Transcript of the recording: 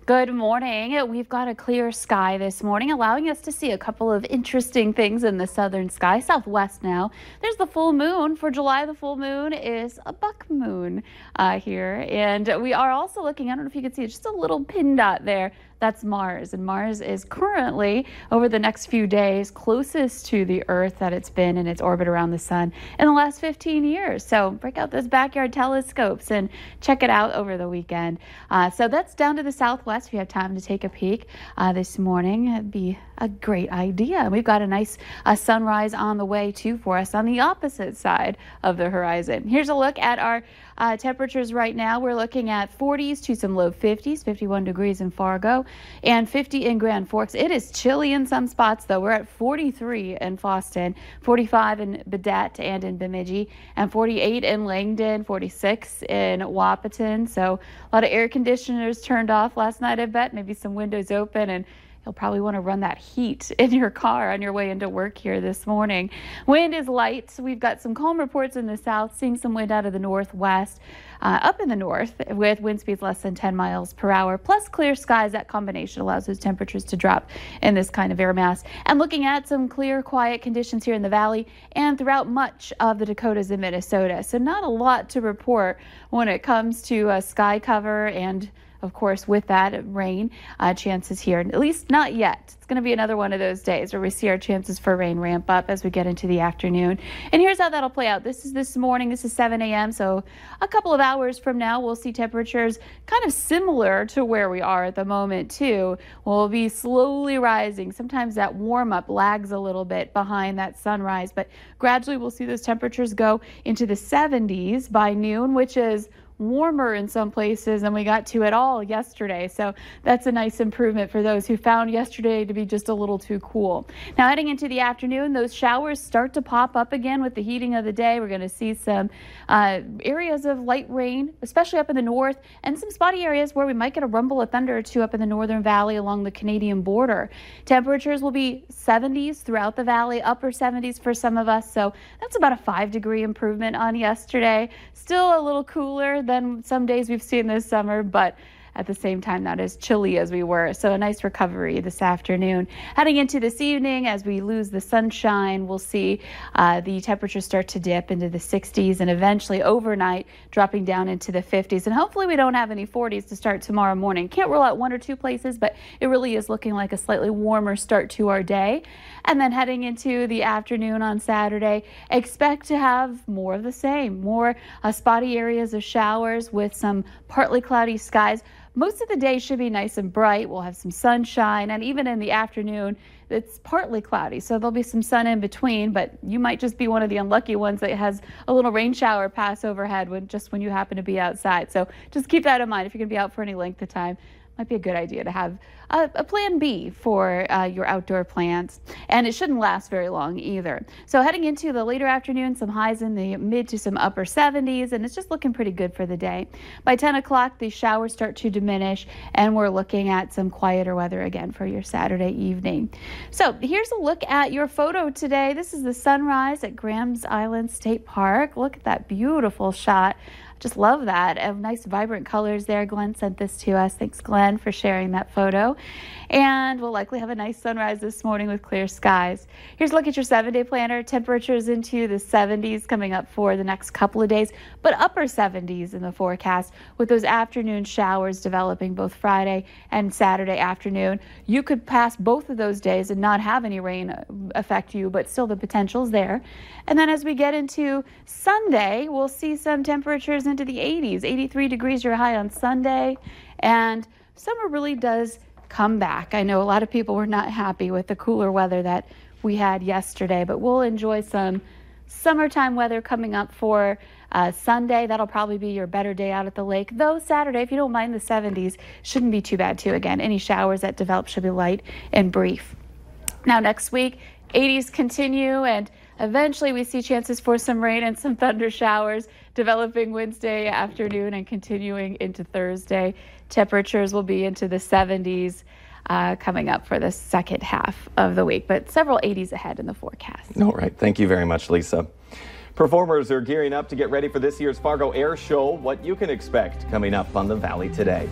Good morning. We've got a clear sky this morning, allowing us to see a couple of interesting things in the southern sky. Southwest now. There's the full moon. For July, the full moon is a buck moon here. And we are also looking, I don't know if you can see, just a little pin dot there. That's Mars, and Mars is currently, over the next few days, closest to the Earth that it's been in its orbit around the sun in the last 15 years. So break out those backyard telescopes and check it out over the weekend. So that's down to the southwest. If you have time to take a peek this morning, it'd be a great idea. We've got a nice sunrise on the way too for us on the opposite side of the horizon. Here's a look at our temperatures right now. We're looking at 40s to some low 50s, 51 degrees in Fargo and 50 in Grand Forks. It is chilly in some spots though. We're at 43 in Foston, 45 in Baudette and in Bemidji, and 48 in Langdon, 46 in Wahpeton. So a lot of air conditioners turned off last night, I bet. Maybe some windows open, and you'll probably want to run that heat in your car on your way into work here this morning. Wind is light. We've got some calm reports in the south, seeing some wind out of the northwest, up in the north with wind speeds less than 10 miles per hour, plus clear skies. That combination allows those temperatures to drop in this kind of air mass. And looking at some clear, quiet conditions here in the valley and throughout much of the Dakotas and Minnesota. So not a lot to report when it comes to sky cover and, of course, with that, rain chances here, at least not yet. It's going to be another one of those days where we see our chances for rain ramp up as we get into the afternoon. And here's how that'll play out. This is this morning. This is 7 a.m. So a couple of hours from now, we'll see temperatures kind of similar to where we are at the moment, too. We'll be slowly rising. Sometimes that warm up lags a little bit behind that sunrise, but gradually we'll see those temperatures go into the 70s by noon, which is warmer in some places than we got to at all yesterday. So that's a nice improvement for those who found yesterday to be just a little too cool. Now heading into the afternoon, those showers start to pop up again with the heating of the day. We're going to see some areas of light rain, especially up in the north, and some spotty areas where we might get a rumble of thunder or two up in the northern valley along the Canadian border. Temperatures will be 70s throughout the valley, upper 70s for some of us. So that's about a 5-degree improvement on yesterday. Still a little cooler than some days we've seen this summer, but at the same time not as chilly as we were. So a nice recovery this afternoon. Heading into this evening, as we lose the sunshine, we'll see the temperatures start to dip into the 60s and eventually overnight dropping down into the 50s. And hopefully we don't have any 40s to start tomorrow morning. Can't rule out one or two places, but it really is looking like a slightly warmer start to our day. And then heading into the afternoon on Saturday, expect to have more of the same, more spotty areas of showers with some partly cloudy skies. Most of the day should be nice and bright. We'll have some sunshine, and even in the afternoon, it's partly cloudy, so there'll be some sun in between, but you might just be one of the unlucky ones that has a little rain shower pass overhead when you happen to be outside. So just keep that in mind if you're going to be out for any length of time. Might be a good idea to have a plan B for your outdoor plans, and it shouldn't last very long either. So heading into the later afternoon, some highs in the mid to some upper 70s, and it's just looking pretty good for the day. By 10 o'clock, the showers start to diminish, and we're looking at some quieter weather again for your Saturday evening. So here's a look at your photo today. This is the sunrise at Grahams Island State Park. Look at that beautiful shot. Just love that. Nice vibrant colors there. Glenn sent this to us. Thanks, Glenn, for sharing that photo. And we'll likely have a nice sunrise this morning with clear skies. Here's a look at your 7-day planner. Temperatures into the 70s coming up for the next couple of days, but upper 70s in the forecast with those afternoon showers developing both Friday and Saturday afternoon. You could pass both of those days and not have any rain affect you, but still the potential's there. And then as we get into Sunday, we'll see some temperatures into the 80s. 83 degrees your high on Sunday, and summer really does come back. I know a lot of people were not happy with the cooler weather that we had yesterday, but we'll enjoy some summertime weather coming up for Sunday. That'll probably be your better day out at the lake, though Saturday, if you don't mind the 70s, shouldn't be too bad too. Again, any showers that develop should be light and brief. Now next week, 80s continue, and eventually we see chances for some rain and some thunder showers developing Wednesday afternoon and continuing into Thursday. Temperatures will be into the 70s coming up for the second half of the week, but several 80s ahead in the forecast. All right. Thank you very much, Lisa. Performers are gearing up to get ready for this year's Fargo Air Show. What you can expect coming up on the Valley Today.